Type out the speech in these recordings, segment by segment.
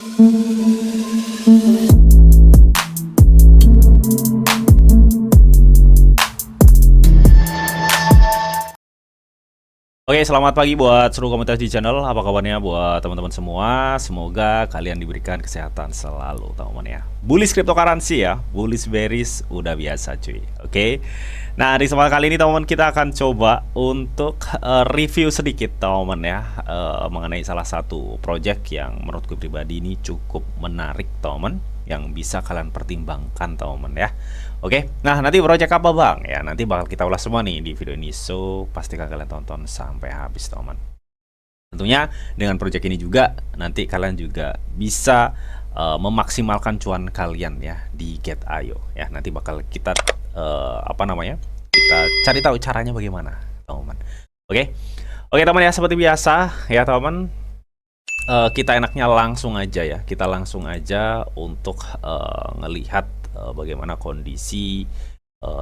Oke, selamat pagi buat seluruh komunitas di channel. Apa kabarnya buat teman-teman semua? Semoga kalian diberikan kesehatan selalu, teman-teman ya. Bullish cryptocurrency ya, bullish bearish udah biasa cuy. Oke. Nah, di kesempatan kali ini teman-teman kita akan coba untuk review sedikit teman-teman ya, mengenai salah satu project yang menurut gue pribadi ini cukup menarik teman-teman, yang bisa kalian pertimbangkan teman-teman ya. Oke, nah nanti project apa bang? Ya nanti bakal kita ulas semua nih di video ini, so pastikan kalian tonton sampai habis teman. Tentunya dengan project ini juga nanti kalian juga bisa memaksimalkan cuan kalian ya di Get.io ya. Nanti bakal kita kita cari tahu caranya bagaimana teman. Oke, teman ya, seperti biasa ya teman. Kita enaknya langsung aja ya, kita langsung aja untuk ngelihat bagaimana kondisi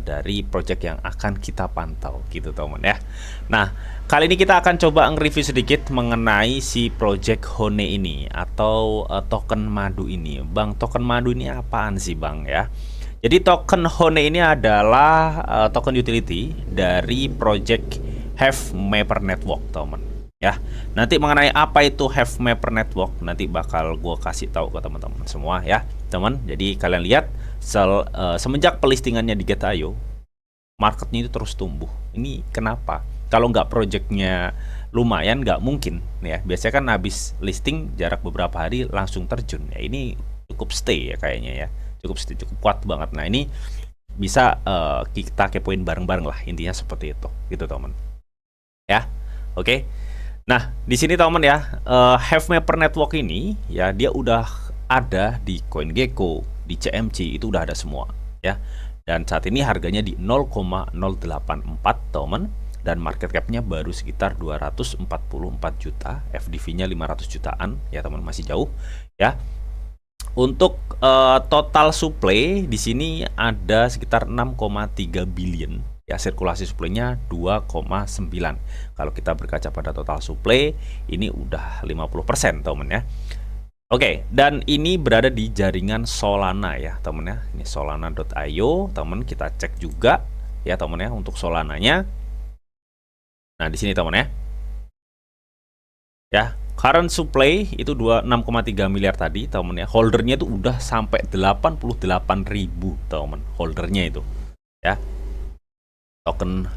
dari project yang akan kita pantau gitu teman ya. Nah, kali ini kita akan coba nge-review sedikit mengenai si project Hone ini atau token madu ini. Bang, token madu ini apaan sih bang ya? Jadi token Hone ini adalah token utility dari project Havemapper Network teman ya. Nanti mengenai apa itu Havemapper Network nanti bakal gue kasih tahu ke teman-teman semua ya teman. Jadi kalian lihat semenjak pelistingannya di Get.io, marketnya itu terus tumbuh. Ini kenapa? Kalau nggak projectnya lumayan, nggak mungkin ya. Biasanya kan habis listing jarak beberapa hari langsung terjun ya. Ini cukup stay ya kayaknya ya, cukup stay, cukup kuat banget. Nah ini bisa kita kepoin bareng-bareng lah, intinya seperti itu gitu teman ya. Oke. Nah, di sini teman ya, Havemapper Network ini ya dia udah ada di CoinGecko, di CMC itu udah ada semua ya. Dan saat ini harganya di 0,084 teman, dan market capnya baru sekitar 244 juta, FDV-nya 500 jutaan ya teman, masih jauh ya. Untuk total supply di sini ada sekitar 6,3 billion. Ya, sirkulasi supply-nya 2,9. Kalau kita berkaca pada total supply, ini udah 50% teman ya. Oke, dan ini berada di jaringan Solana ya teman ya. Ini solana.io, teman, kita cek juga ya teman ya untuk Solananya. Nah, di sini teman ya. Ya, current supply itu 6,3 miliar tadi teman ya. Holdernya itu udah sampai 88.000 teman, holdernya itu. Ya. Token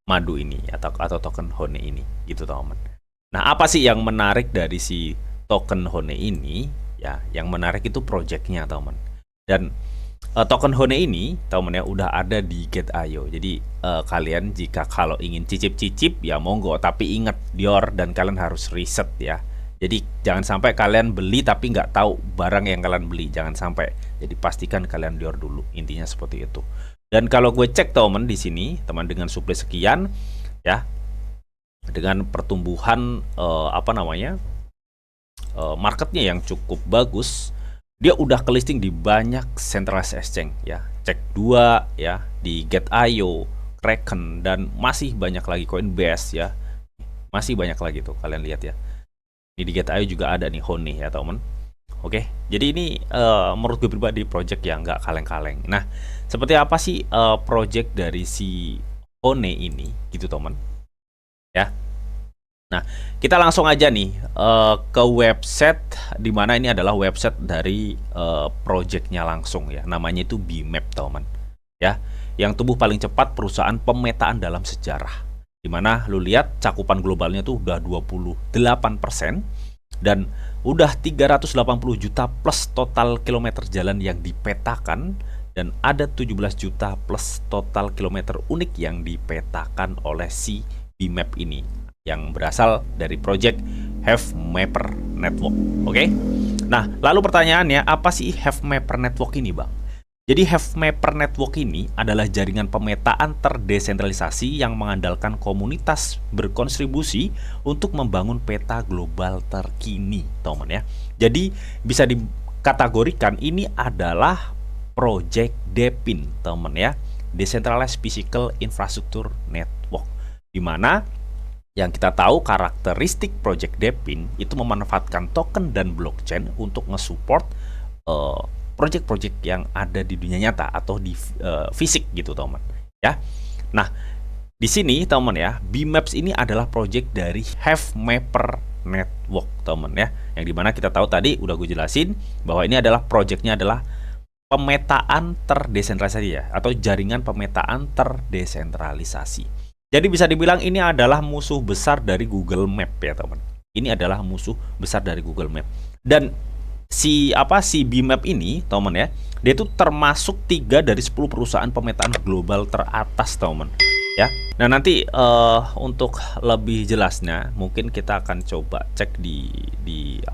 madu ini atau token Hone ini gitu teman. Nah, apa sih yang menarik dari si token Hone ini ya? Yang menarik itu projectnya teman. Dan token Hone ini teman ya udah ada di Get.io. Jadi kalian jika kalau ingin cicip-cicip ya monggo, tapi ingat Dior, dan kalian harus riset ya. Jadi jangan sampai kalian beli tapi nggak tahu barang yang kalian beli, jangan sampai. Jadi pastikan kalian Dior dulu, intinya seperti itu. Dan kalau gue cek teman di sini, teman, dengan supply sekian ya, dengan pertumbuhan marketnya yang cukup bagus, dia udah ke listing di banyak centralized exchange ya. Cek 2 ya di Get.io, Kraken, dan masih banyak lagi, Coinbase ya. Masih banyak lagi tuh, kalian lihat ya. Ini di Get.io juga ada nih Hone ya teman. Oke, jadi ini menurut gue pribadi project yang nggak kaleng-kaleng. Nah, seperti apa sih project dari si Hone ini gitu teman ya. Nah, kita langsung aja nih ke website, dimana ini adalah website dari projectnya langsung ya. Namanya itu Bmap teman ya, yang tumbuh paling cepat perusahaan pemetaan dalam sejarah. Dimana lu lihat cakupan globalnya tuh udah 28%, dan udah 380 juta plus total kilometer jalan yang dipetakan, dan ada 17 juta plus total kilometer unik yang dipetakan oleh si Bmap ini yang berasal dari project Havemapper Network. Oke. Nah, lalu pertanyaannya, apa sih Havemapper Network ini, Bang? Jadi Havemapper Network ini adalah jaringan pemetaan terdesentralisasi yang mengandalkan komunitas berkontribusi untuk membangun peta global terkini, teman ya. Jadi bisa dikategorikan ini adalah project DePIN, teman ya, Decentralized Physical Infrastructure Network, di mana Yang kita tahu karakteristik Project Depin itu memanfaatkan token dan blockchain untuk nge-support project-project yang ada di dunia nyata atau di fisik gitu teman ya. Nah di sini teman ya, Bmaps ini adalah project dari Havemapper Network teman ya, yang dimana kita tahu tadi udah gue jelasin bahwa ini adalah projectnya adalah pemetaan terdesentralisasi ya, atau jaringan pemetaan terdesentralisasi. Jadi bisa dibilang ini adalah musuh besar dari Google Map ya teman. Ini adalah musuh besar dari Google Map. Dan si Bmap ini teman ya, dia itu termasuk 3 dari 10 perusahaan pemetaan global teratas teman ya. Nah nanti untuk lebih jelasnya mungkin kita akan coba cek di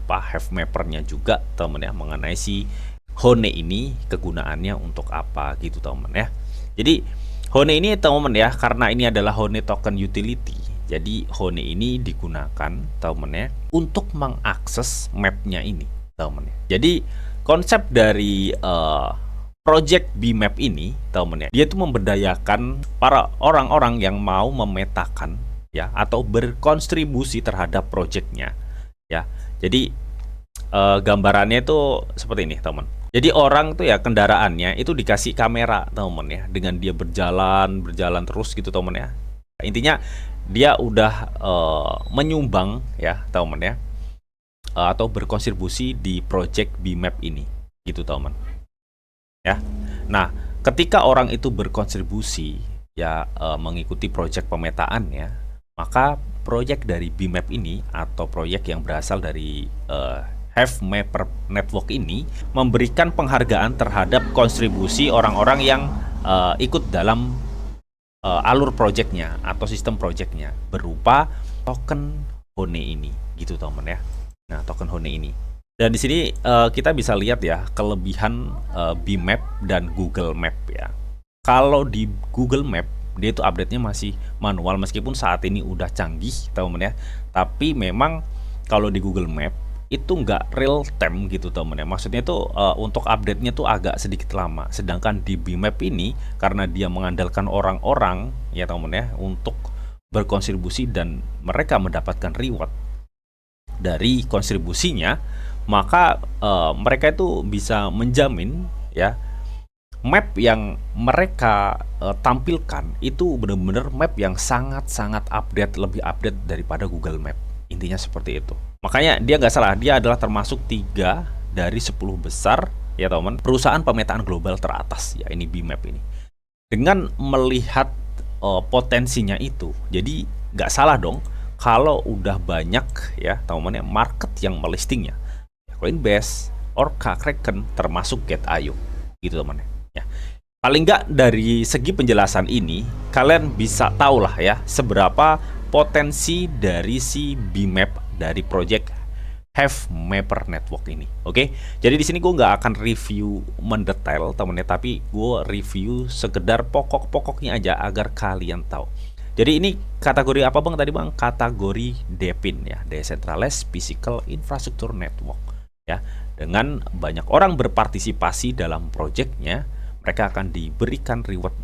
Havemapper-nya juga teman ya, mengenai si Hone ini kegunaannya untuk apa gitu teman ya. Jadi Hone ini teman ya, karena ini adalah Hone token utility. Jadi Hone ini digunakan teman ya untuk mengakses mapnya ini teman ya. Jadi konsep dari project Bmap ini teman ya, dia itu memberdayakan para orang-orang yang mau memetakan ya atau berkontribusi terhadap projectnya ya. Jadi gambarannya itu seperti ini teman. Jadi orang tuh ya, kendaraannya itu dikasih kamera teman ya, dengan dia berjalan terus gitu teman ya. Intinya dia udah menyumbang ya teman ya, atau berkontribusi di project Bmap ini gitu teman ya. Nah ketika orang itu berkontribusi ya, mengikuti project pemetaan ya, maka project dari Bmap ini atau project yang berasal dari Havemapper Network ini memberikan penghargaan terhadap kontribusi orang-orang yang ikut dalam alur projectnya atau sistem projectnya berupa token Hone ini gitu teman ya. Nah token Hone ini, dan di sini kita bisa lihat ya kelebihan Bmap dan Google Map ya. Kalau di Google Map dia itu update-nya masih manual, meskipun saat ini udah canggih teman ya, tapi memang kalau di Google Map itu nggak real time gitu teman ya. Maksudnya itu untuk update-nya tuh agak sedikit lama. Sedangkan di Bmap ini karena dia mengandalkan orang-orang ya teman ya untuk berkontribusi dan mereka mendapatkan reward dari kontribusinya, maka mereka itu bisa menjamin ya map yang mereka tampilkan itu benar-benar map yang sangat-sangat update, lebih update daripada Google Map. Intinya seperti itu. Makanya dia nggak salah, dia adalah termasuk 3 dari 10 besar ya teman, perusahaan pemetaan global teratas ya, ini Bmap ini. Dengan melihat potensinya itu, jadi nggak salah dong kalau udah banyak ya teman ya market yang melistingnya, Coinbase, Orca, Kraken, termasuk Get.io gitu teman ya. Paling nggak dari segi penjelasan ini kalian bisa tahu lah ya seberapa potensi dari si Bmap dari project Havemapper Network ini. Oke, jadi di sini gue nggak akan review mendetail temennya, tapi gue review sekedar pokok-pokoknya aja agar kalian tahu. Jadi ini kategori apa bang tadi bang? Kategori DePIN ya, Decentralized Physical Infrastructure Network ya. Dengan banyak orang berpartisipasi dalam projectnya, mereka akan diberikan reward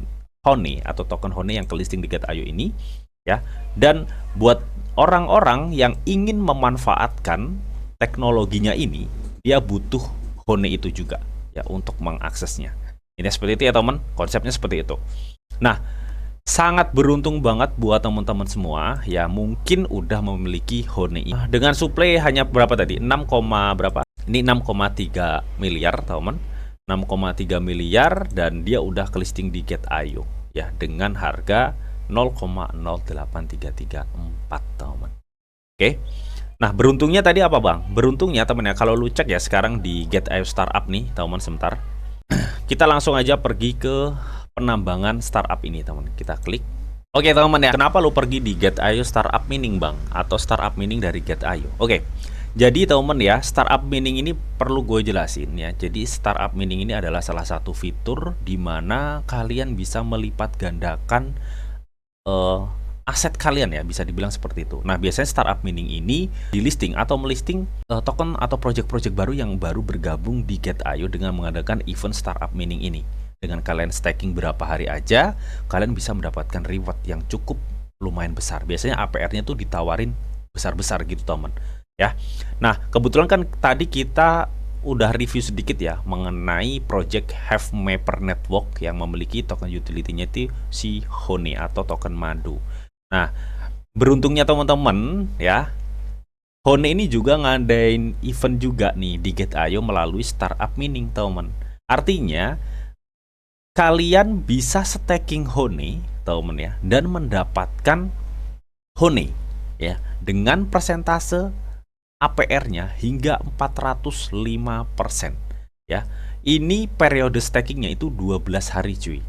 Hone atau token Hone yang ke listing di Get.io ini ya. Dan buat orang-orang yang ingin memanfaatkan teknologinya ini, dia butuh Hone itu juga ya untuk mengaksesnya. Ini seperti itu ya teman, konsepnya seperti itu. Nah, sangat beruntung banget buat teman-teman semua ya, mungkin udah memiliki Hone ini. Dengan supply hanya berapa tadi? 6, berapa? Ini 6,3 miliar teman. 6,3 miliar dan dia udah ke listing di Get.io ya dengan harga 0,08334 teman. Oke. Nah, beruntungnya tadi apa bang? Beruntungnya teman ya, kalau lu cek ya sekarang di Get.io Startup nih teman, sebentar. Kita langsung aja pergi ke penambangan startup ini teman. Kita klik. Oke teman ya, kenapa lu pergi di Get.io Startup Mining bang? Atau Startup Mining dari Get.io. Oke. Jadi teman ya, startup mining ini perlu gue jelasin ya. Jadi startup mining ini adalah salah satu fitur di mana kalian bisa melipat gandakan aset kalian ya, bisa dibilang seperti itu. Nah biasanya startup mining ini di listing atau melisting token atau project-project baru yang baru bergabung di Get.io dengan mengadakan event startup mining ini. Dengan kalian staking berapa hari aja, kalian bisa mendapatkan reward yang cukup lumayan besar. Biasanya APR-nya tuh ditawarin besar-besar gitu teman ya. Nah kebetulan kan tadi kita udah review sedikit ya mengenai project Havemaper Network yang memiliki token utility-nya itu si Honey atau token madu. Nah beruntungnya teman-teman ya, Honey ini juga ngadain event juga nih di Gate.io melalui startup mining teman. Artinya kalian bisa staking Honey teman ya dan mendapatkan Honey ya dengan persentase APR-nya hingga 405% ya. Ini periode stakingnya itu 12 hari cuy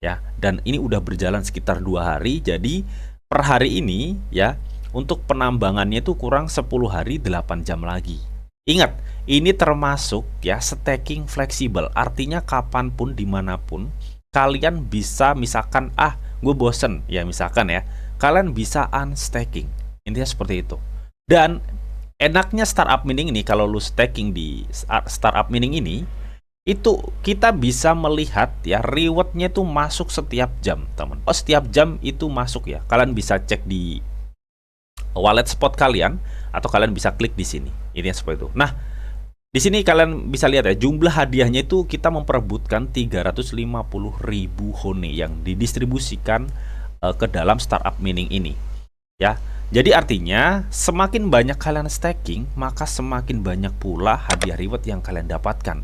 ya, dan ini udah berjalan sekitar 2 hari. Jadi per hari ini ya untuk penambangannya itu kurang 10 hari 8 jam lagi. Ingat, ini termasuk ya staking fleksibel, artinya kapanpun dimanapun kalian bisa, misalkan gue bosen ya misalkan ya, kalian bisa unstaking, intinya seperti itu. Dan enaknya startup mining ini, kalau lu staking di startup mining ini, itu kita bisa melihat ya rewardnya itu masuk setiap jam teman. Setiap jam itu masuk ya, kalian bisa cek di wallet spot kalian atau kalian bisa klik di sini, intinya seperti itu. Nah di sini kalian bisa lihat ya, jumlah hadiahnya itu kita memperebutkan 350.000 Honey yang didistribusikan ke dalam startup mining ini ya. Jadi artinya semakin banyak kalian staking, maka semakin banyak pula hadiah reward yang kalian dapatkan.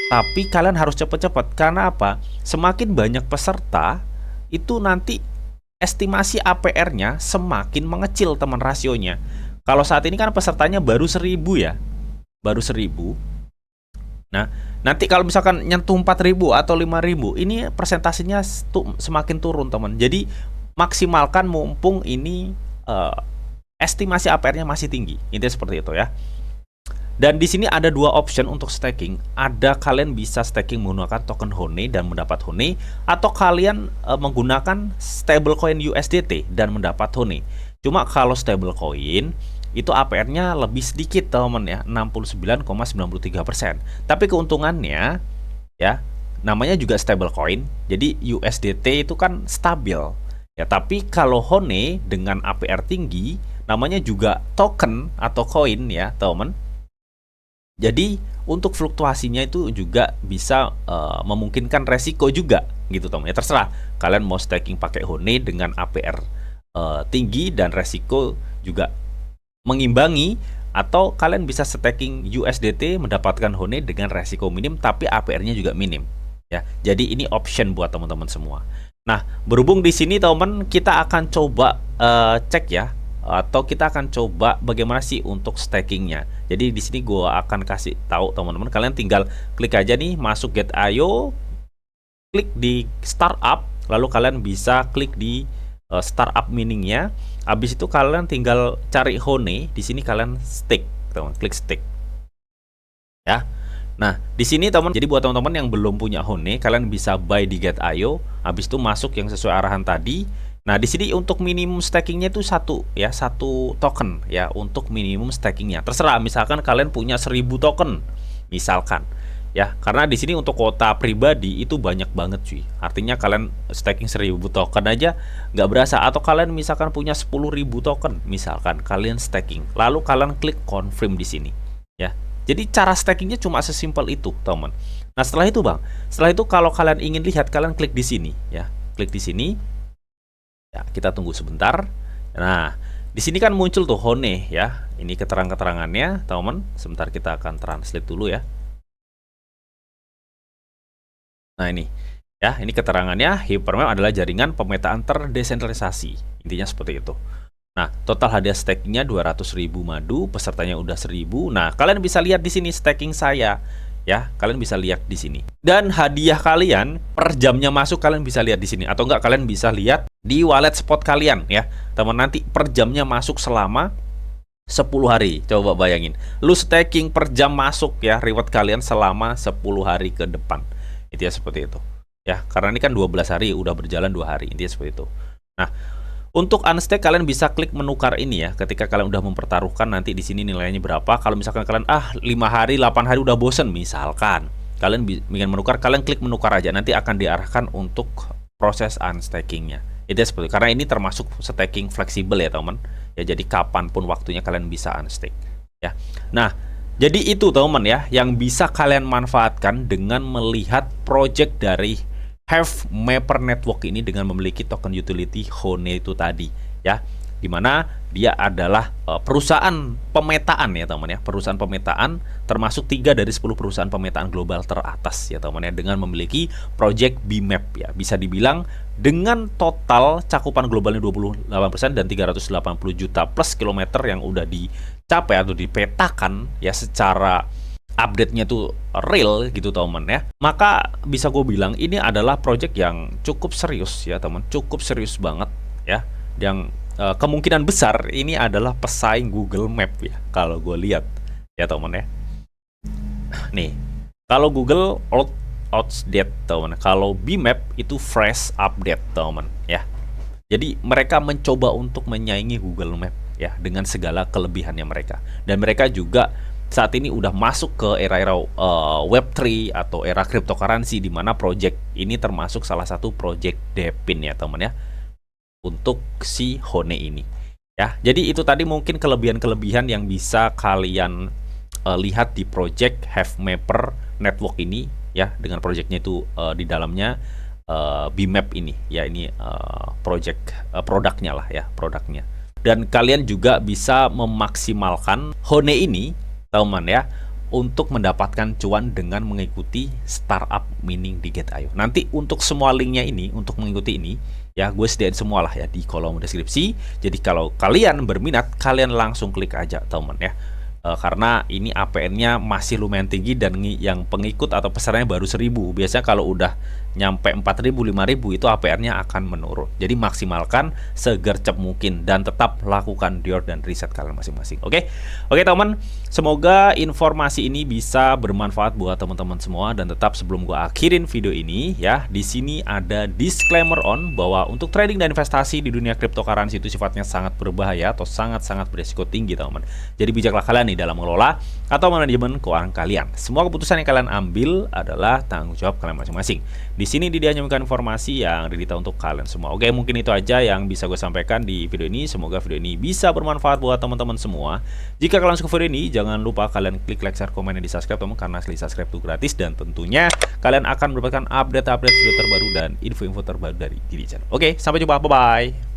Tapi kalian harus cepat-cepat, karena apa? Semakin banyak peserta, itu nanti estimasi APR-nya semakin mengecil teman, rasionya. Kalau saat ini kan pesertanya baru 1.000 ya, baru 1.000. Nah, nanti kalau misalkan nyentuh 4.000 atau 5.000, ini persentasenya semakin turun teman. Jadi maksimalkan mumpung ini estimasi APR-nya masih tinggi. Intinya seperti itu ya. Dan di sini ada dua option untuk staking. Ada kalian bisa staking menggunakan token Honey dan mendapat Honey, atau kalian menggunakan stablecoin USDT dan mendapat Honey. Cuma kalau stablecoin itu APR-nya lebih sedikit teman ya, 69,93%. Tapi keuntungannya ya, namanya juga stablecoin, jadi USDT itu kan stabil ya. Tapi kalau Honey dengan APR tinggi, namanya juga token atau koin ya teman. Jadi untuk fluktuasinya itu juga bisa memungkinkan resiko juga gitu teman ya. Terserah kalian mau staking pakai Honey dengan APR tinggi dan resiko juga mengimbangi, atau kalian bisa staking USDT mendapatkan Honey dengan resiko minim tapi APR-nya juga minim ya. Jadi ini option buat teman-teman semua. Nah, berhubung di sini teman, kita akan coba cek ya, atau kita akan coba bagaimana sih untuk stakingnya. Jadi di sini gue akan kasih tahu teman-teman, kalian tinggal klik aja nih masuk Gate.io, klik di startup, lalu kalian bisa klik di startup miningnya. Habis itu kalian tinggal cari Honey, di sini kalian stake, teman, klik stake ya. Nah di sini teman, jadi buat teman-teman yang belum punya Honey, kalian bisa buy di Gate.io, habis itu masuk yang sesuai arahan tadi. Nah di sini untuk minimum stakingnya itu satu token ya, untuk minimum stakingnya. Terserah, misalkan kalian punya 1.000 token misalkan ya, karena di sini untuk kuota pribadi itu banyak banget cuy. Artinya kalian staking 1.000 token aja nggak berasa. Atau kalian misalkan punya 10.000 token misalkan, kalian staking, lalu kalian klik confirm di sini ya. Jadi cara stakingnya cuma sesimpel itu teman. Nah setelah itu kalau kalian ingin lihat, kalian klik di sini ya, klik di sini. Ya, kita tunggu sebentar. Nah, di sini kan muncul tuh Honey ya. Ini keterangannya, teman. Sebentar kita akan translate dulu ya. Nah, ini ya, ini keterangannya. Hypermap adalah jaringan pemetaan terdesentralisasi. Intinya seperti itu. Nah, total hadiah stakingnya 200.000 madu, pesertanya udah 1.000. Nah, kalian bisa lihat di sini staking saya. Ya, kalian bisa lihat di sini. Dan hadiah kalian per jamnya masuk kalian bisa lihat di sini, atau enggak kalian bisa lihat di wallet spot kalian ya. Teman, nanti per jamnya masuk selama 10 hari. Coba bayangin, lu staking per jam masuk ya, reward kalian selama 10 hari ke depan. Intinya seperti itu. Ya, karena ini kan 12 hari, udah berjalan 2 hari. Intinya seperti itu. Nah, untuk unstake kalian bisa klik menukar ini ya. Ketika kalian udah mempertaruhkan nanti di sini nilainya berapa. Kalau misalkan kalian 5 hari, 8 hari udah bosen misalkan, kalian ingin menukar, kalian klik menukar aja. Nanti akan diarahkan untuk proses unstakingnya. Itu seperti karena ini termasuk staking fleksibel ya teman. Ya jadi kapanpun waktunya kalian bisa unstake ya. Nah, jadi itu teman ya yang bisa kalian manfaatkan dengan melihat project dari Hive Mapper Network ini dengan memiliki token utility Hone itu tadi ya. Dimana dia adalah perusahaan pemetaan ya teman ya, perusahaan pemetaan termasuk 3 dari 10 perusahaan pemetaan global teratas ya teman ya, dengan memiliki project BMap ya, bisa dibilang dengan total cakupan globalnya 28% dan 380 juta plus kilometer yang udah dicapai atau dipetakan ya secara update-nya tuh real gitu teman ya. Maka bisa gue bilang ini adalah project yang cukup serius ya teman, cukup serius banget ya, yang kemungkinan besar ini adalah pesaing Google Map ya kalau gue lihat ya teman ya. Nih kalau Google outdated teman, kalau BMap itu fresh update teman ya. Jadi mereka mencoba untuk menyaingi Google Map ya dengan segala kelebihannya mereka, dan mereka juga saat ini udah masuk ke era-era Web3 atau era cryptocurrency, di mana project ini termasuk salah satu project DePIN ya teman ya, untuk si Hone ini ya. Jadi itu tadi mungkin kelebihan-kelebihan yang bisa kalian lihat di project Hive Mapper Network ini ya, dengan projectnya itu di dalamnya BMap ini ya, ini project produknya lah ya, produknya. Dan kalian juga bisa memaksimalkan Hone ini teman ya untuk mendapatkan cuan dengan mengikuti startup mining di Gate.io. Nanti untuk semua linknya ini, untuk mengikuti ini ya, gue sediain semua lah ya di kolom deskripsi. Jadi kalau kalian berminat, kalian langsung klik aja teman ya. Karena ini APN-nya masih lumayan tinggi dan yang pengikut atau pesertanya baru 1000. Biasanya kalau udah nyampe 4000, 5000 itu APN-nya akan menurun. Jadi maksimalkan segercep mungkin dan tetap lakukan dior dan riset kalian masing-masing. Oke teman, semoga informasi ini bisa bermanfaat buat teman-teman semua. Dan tetap sebelum gue akhirin video ini ya, di sini ada disclaimer on bahwa untuk trading dan investasi di dunia cryptocurrency itu sifatnya sangat berbahaya atau sangat-sangat berisiko tinggi teman. Jadi bijaklah kalian dalam mengelola atau manajemen keuangan kalian. Semua keputusan yang kalian ambil adalah tanggung jawab kalian masing-masing. Di sini dia menyampaikan informasi yang didita untuk kalian semua. Oke, mungkin itu aja yang bisa gue sampaikan di video ini. Semoga video ini bisa bermanfaat buat teman-teman semua. Jika kalian suka video ini, jangan lupa kalian klik like, share, komen, dan di subscribe teman, karena klik subscribe itu gratis, dan tentunya kalian akan mendapatkan update-update video terbaru dan info-info terbaru dari diri channel. Oke, sampai jumpa, bye-bye.